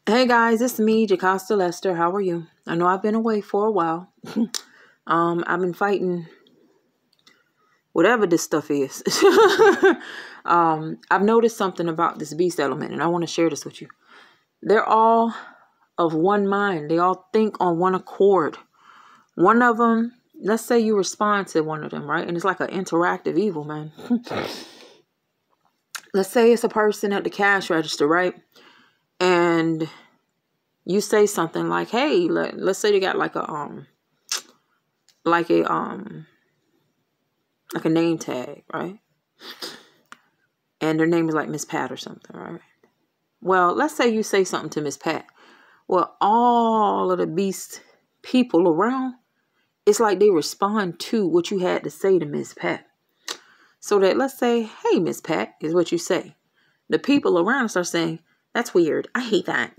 Hey guys, it's me, Jocasta Lester. How are you? I know I've been away for a while. I've been fighting whatever this stuff is. I've noticed something about this beast element, and I want to share this with you. They're all of one mind. They all think on one accord. One of them, let's say you respond to one of them, right? And it's like an interactive evil, man. Let's say it's a person at the cash register, right? And you say something like, hey, let's say they got like a name tag, right? And their name is like Miss Pat or something, right? Well, let's say you say something to Miss Pat. Well, all of the beast people around, it's like they respond to what you had to say to Miss Pat. So that let's say, hey, Miss Pat, is what you say. The people around us are saying, that's weird. I hate that.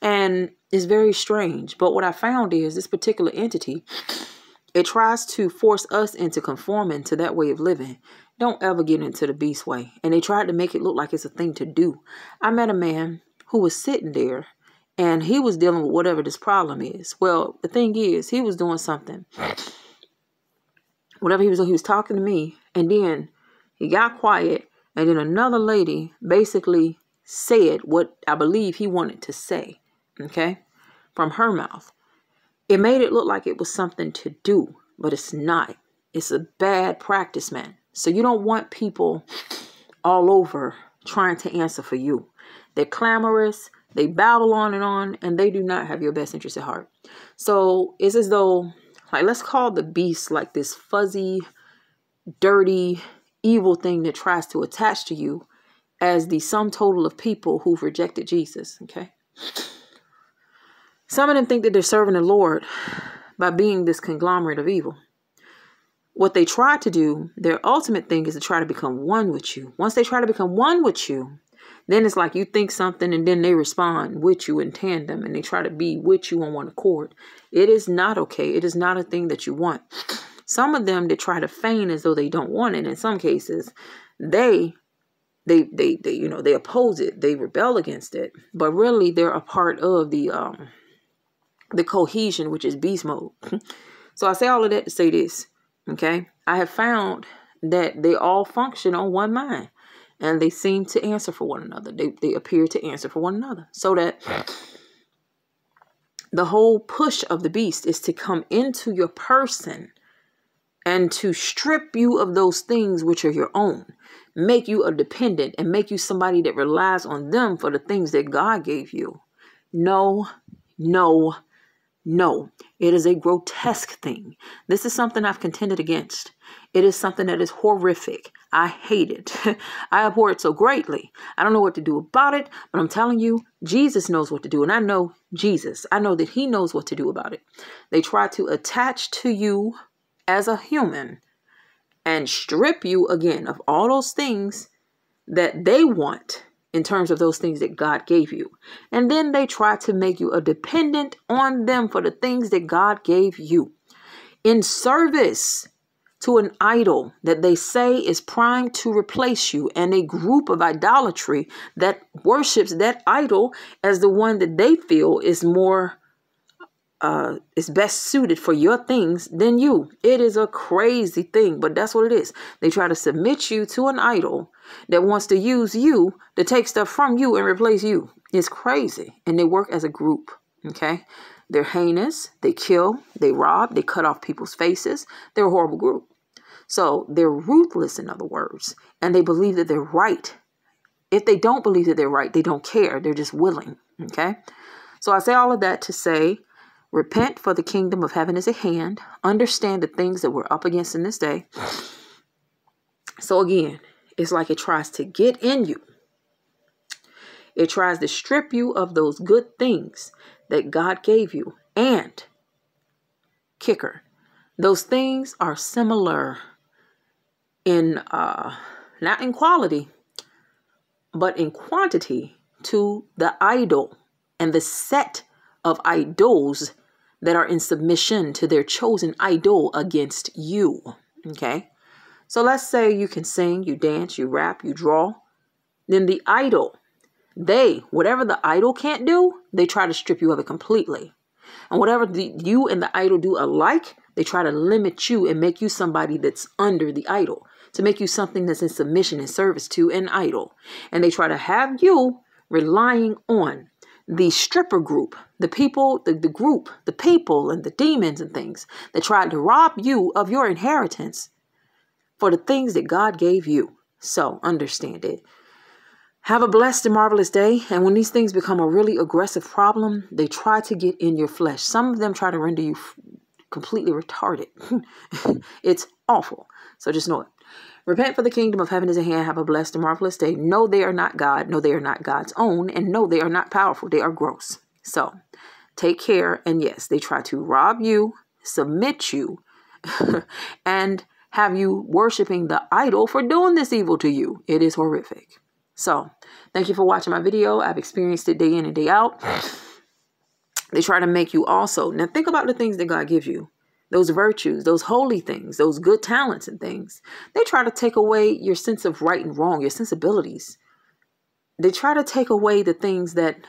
And it's very strange. But what I found is this particular entity, it tries to force us into conforming to that way of living. Don't ever get into the beast way. And they tried to make it look like it's a thing to do. I met a man who was sitting there and he was dealing with whatever this problem is. Well, the thing is, he was doing something. Whatever he was doing, he was talking to me. And then he got quiet. And then another lady basically said what I believe he wanted to say. Okay? From her mouth. It made it look like it was something to do, but it's not. It's a bad practice, man. So you don't want people all over trying to answer for you. They're clamorous, they babble on, and they do not have your best interest at heart. So it's as though, like, let's call the beast like this fuzzy, dirty, evil thing that tries to attach to you as the sum total of people who've rejected Jesus, okay? Some of them think that they're serving the Lord by being this conglomerate of evil. What they try to do, their ultimate thing is to try to become one with you. Once they try to become one with you, then it's like you think something and then they respond with you in tandem and they try to be with you on one accord. It is not okay. It is not a thing that you want. Some of them, they try to feign as though they don't want it. In some cases, they oppose it. They rebel against it. But really, they're a part of the cohesion, which is beast mode. So I say all of that to say this, okay? I have found that they all function on one mind and they seem to answer for one another. They appear to answer for one another. So that the whole push of the beast is to come into your person and to strip you of those things which are your own, make you a dependent and make you somebody that relies on them for the things that God gave you. No. It is a grotesque thing. This is something I've contended against. It is something that is horrific. I hate it. I abhor it so greatly. I don't know what to do about it, but I'm telling you, Jesus knows what to do. And I know Jesus. I know that he knows what to do about it. They try to attach to you as a human and strip you again of all those things that they want in terms of those things that God gave you. And then they try to make you a dependent on them for the things that God gave you. In service to an idol that they say is primed to replace you, and a group of idolatry that worships that idol as the one that they feel is more is best suited for your things than you. It is a crazy thing, but that's what it is. They try to submit you to an idol that wants to use you to take stuff from you and replace you. It's crazy. And they work as a group. Okay. They're heinous. They kill. They rob. They cut off people's faces. They're a horrible group. So they're ruthless, in other words, and they believe that they're right. If they don't believe that they're right, they don't care. They're just willing. Okay. So I say all of that to say, repent, for the kingdom of heaven is at hand. Understand the things that we're up against in this day. So again, it's like it tries to get in you. It tries to strip you of those good things that God gave you. And, kicker, those things are similar in, not in quality, but in quantity to the idol and the set of idols that are in submission to their chosen idol against you. Okay. So let's say you can sing, you dance, you rap, you draw. Then the idol whatever the idol can't do, they try to strip you of it completely. And whatever you and the idol do alike, they try to limit you and make you somebody that's under the idol, to make you something that's in submission and service to an idol. And they try to have you relying on the stripper group, the people, the group, the people and the demons and things that tried to rob you of your inheritance for the things that God gave you. So understand it. Have a blessed and marvelous day. And when these things become a really aggressive problem, they try to get in your flesh. Some of them try to render you completely retarded. It's awful. So just know it. Repent, for the kingdom of heaven is at hand. Have a blessed and marvelous day. No, they are not God. No, they are not God's own. And no, they are not powerful. They are gross. So take care. And yes, they try to rob you, submit you, and have you worshiping the idol for doing this evil to you. It is horrific. So thank you for watching my video. I've experienced it day in and day out. They try to make you also. Now think about the things that God gives you. Those virtues, those holy things, those good talents and things. They try to take away your sense of right and wrong, your sensibilities. They try to take away the things that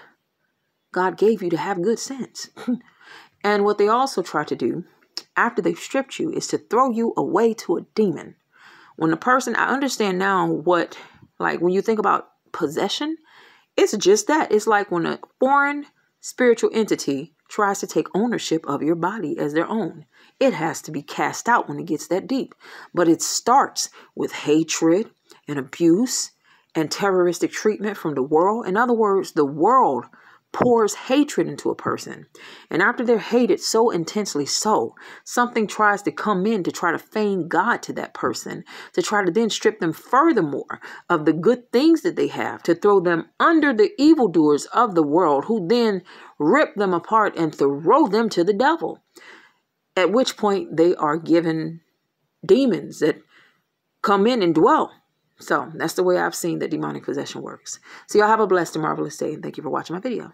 God gave you to have good sense. And what they also try to do after they've stripped you is to throw you away to a demon. When the person, I understand now what, like when you think about possession, it's just that. It's like when a foreign spiritual entity tries to take ownership of your body as their own. It has to be cast out when it gets that deep. But it starts with hatred and abuse and terroristic treatment from the world. In other words, the world pours hatred into a person. And after they're hated so intensely something tries to come in to try to feign God to that person, to try to then strip them furthermore of the good things that they have, to throw them under the evildoers of the world, who then rip them apart and throw them to the devil. At which point they are given demons that come in and dwell. So that's the way I've seen that demonic possession works. So y'all have a blessed and marvelous day. And thank you for watching my video.